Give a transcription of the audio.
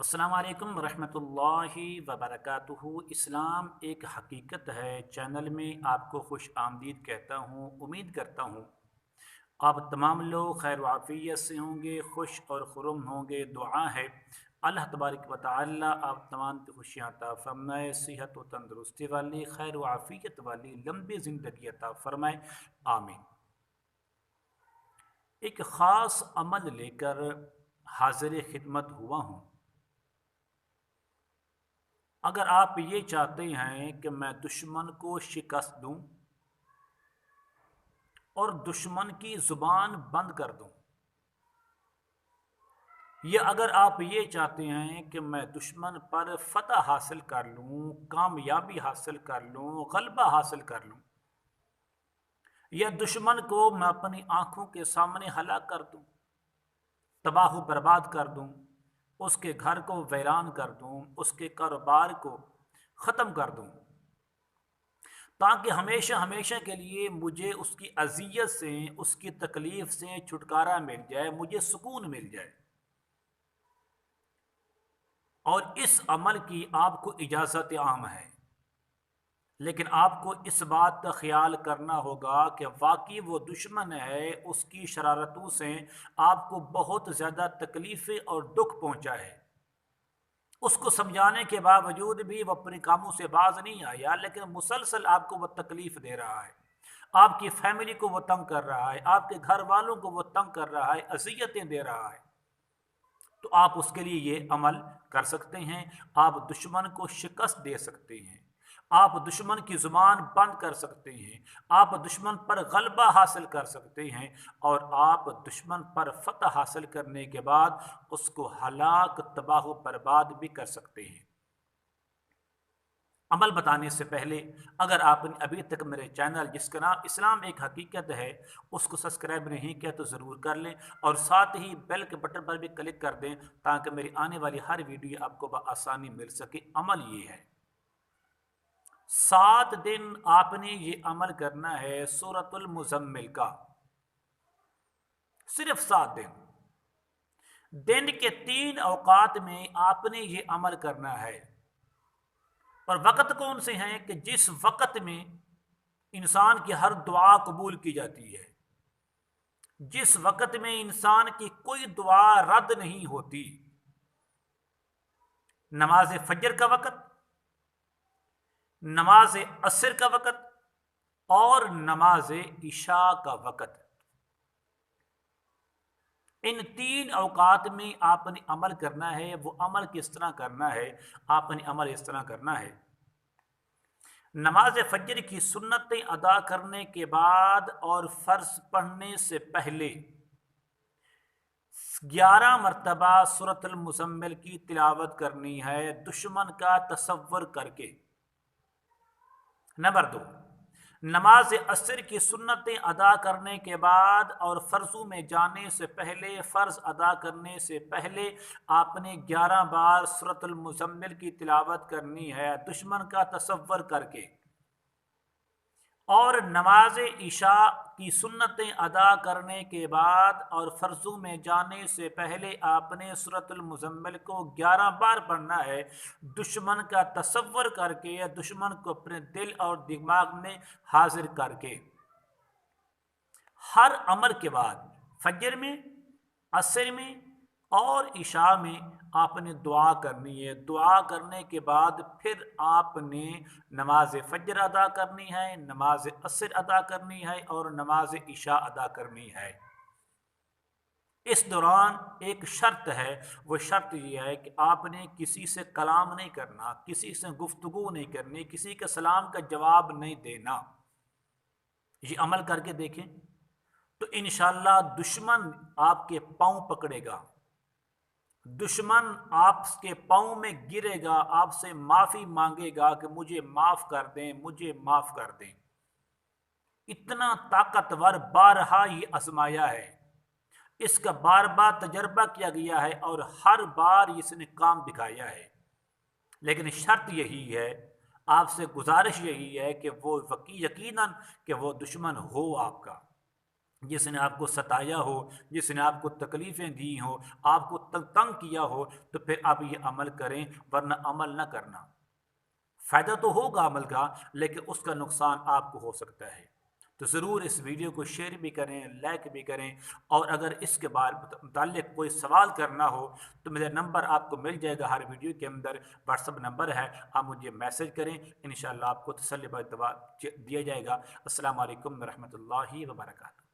السلام علیکم ورحمۃ اللہ وبرکاتہ۔ اسلام ایک حقیقت ہے چینل میں آپ کو خوش آمدید کہتا ہوں۔ امید کرتا ہوں آپ تمام لوگ خیر و عافیت سے ہوں گے، خوش اور خرم ہوں گے۔ دعا ہے اللہ تبارک و تعالی آپ تمام کی خوشیاں عطا فرمائے، صحت و تندرستی والی، خیر و عافیت والی لمبی زندگی عطا فرمائے، آمین۔ ایک خاص عمل لے کر حاضر خدمت ہوا ہوں۔ اگر آپ یہ چاہتے ہیں کہ میں دشمن کو شکست دوں اور دشمن کی زبان بند کر دوں، یا اگر آپ یہ چاہتے ہیں کہ میں دشمن پر فتح حاصل کر لوں، کامیابی حاصل کر لوں، غلبہ حاصل کر لوں، یا دشمن کو میں اپنی آنکھوں کے سامنے ہلاک کر دوں، تباہ و برباد کر دوں، اس کے گھر کو ویران کر دوں، اس کے کاروبار کو ختم کر دوں، تاکہ ہمیشہ ہمیشہ کے لیے مجھے اس کی اذیت سے، اس کی تکلیف سے چھٹکارا مل جائے، مجھے سکون مل جائے، اور اس عمل کی آپ کو اجازت عام ہے، لیکن آپ کو اس بات کا خیال کرنا ہوگا کہ واقعی وہ دشمن ہے، اس کی شرارتوں سے آپ کو بہت زیادہ تکلیفیں اور دکھ پہنچا ہے۔ اس کو سمجھانے کے باوجود بھی وہ اپنے کاموں سے باز نہیں آیا، لیکن مسلسل آپ کو وہ تکلیف دے رہا ہے، آپ کی فیملی کو وہ تنگ کر رہا ہے، آپ کے گھر والوں کو وہ تنگ کر رہا ہے، اذیتیں دے رہا ہے۔ تو آپ اس کے لیے یہ عمل کر سکتے ہیں، آپ دشمن کو شکست دے سکتے ہیں، آپ دشمن کی زبان بند کر سکتے ہیں، آپ دشمن پر غلبہ حاصل کر سکتے ہیں، اور آپ دشمن پر فتح حاصل کرنے کے بعد اس کو ہلاک، تباہ و برباد بھی کر سکتے ہیں۔ عمل بتانے سے پہلے اگر آپ نے ابھی تک میرے چینل جس کا نام اسلام ایک حقیقت ہے اس کو سبسکرائب نہیں کیا تو ضرور کر لیں، اور ساتھ ہی بیل کے بٹن پر بھی کلک کر دیں تاکہ میری آنے والی ہر ویڈیو آپ کو بآسانی مل سکے۔ عمل یہ ہے، 7 دن آپ نے یہ عمل کرنا ہے سورۃ المزمل کا، صرف 7 دن۔ دن کے 3 اوقات میں آپ نے یہ عمل کرنا ہے، اور وقت کون سے ہیں کہ جس وقت میں انسان کی ہر دعا قبول کی جاتی ہے، جس وقت میں انسان کی کوئی دعا رد نہیں ہوتی۔ نماز فجر کا وقت، نماز عصر کا وقت، اور نماز عشاء کا وقت۔ ان 3 اوقات میں آپ نے عمل کرنا ہے۔ وہ عمل کس طرح کرنا ہے؟ آپ نے عمل اس طرح کرنا ہے، نماز فجر کی سنتیں ادا کرنے کے بعد اور فرض پڑھنے سے پہلے 11 مرتبہ سورۃ المزمل کی تلاوت کرنی ہے، دشمن کا تصور کر کے۔ نمبر 2، نماز عصر کی سنتیں ادا کرنے کے بعد اور فرضوں میں جانے سے پہلے، فرض ادا کرنے سے پہلے آپ نے 11 بار سورۃ المزمل کی تلاوت کرنی ہے، دشمن کا تصور کر کے۔ اور نماز عشاء کی سنتیں ادا کرنے کے بعد اور فرضوں میں جانے سے پہلے آپ نے سورۃ المزمل کو 11 بار پڑھنا ہے، دشمن کا تصور کر کے، یا دشمن کو اپنے دل اور دماغ میں حاضر کر کے۔ ہر عمل کے بعد فجر میں، عصر میں اور عشاء میں آپ نے دعا کرنی ہے۔ دعا کرنے کے بعد پھر آپ نے نماز فجر ادا کرنی ہے، نماز عصر ادا کرنی ہے، اور نماز عشاء ادا کرنی ہے۔ اس دوران ایک شرط ہے، وہ شرط یہ ہے کہ آپ نے کسی سے کلام نہیں کرنا، کسی سے گفتگو نہیں کرنی، کسی کے سلام کا جواب نہیں دینا۔ یہ عمل کر کے دیکھیں تو انشاءاللہ دشمن آپ کے پاؤں پکڑے گا، دشمن آپ کے پاؤں میں گرے گا، آپ سے معافی مانگے گا کہ مجھے معاف کر دیں، مجھے معاف کر دیں۔ اتنا طاقتور، بارہا یہ آزمایا ہے، اس کا بار بار تجربہ کیا گیا ہے، اور ہر بار اس نے کام دکھایا ہے۔ لیکن شرط یہی ہے، آپ سے گزارش یہی ہے کہ وہ یقیناً کہ وہ دشمن ہو آپ کا، جس نے آپ کو ستایا ہو، جس نے آپ کو تکلیفیں دی ہوں، آپ کو تنگ کیا ہو، تو پھر آپ یہ عمل کریں، ورنہ عمل نہ کرنا۔ فائدہ تو ہوگا عمل کا، لیکن اس کا نقصان آپ کو ہو سکتا ہے۔ تو ضرور اس ویڈیو کو شیئر بھی کریں، لائک بھی کریں، اور اگر اس کے متعلق کوئی سوال کرنا ہو تو میرا نمبر آپ کو مل جائے گا ہر ویڈیو کے اندر، واٹس اپ نمبر ہے، آپ مجھے میسج کریں، انشاءاللہ آپ کو تسلی بخش جواب دیا جائے گا۔ السلام علیکم ورحمۃ اللہ وبرکاتہ۔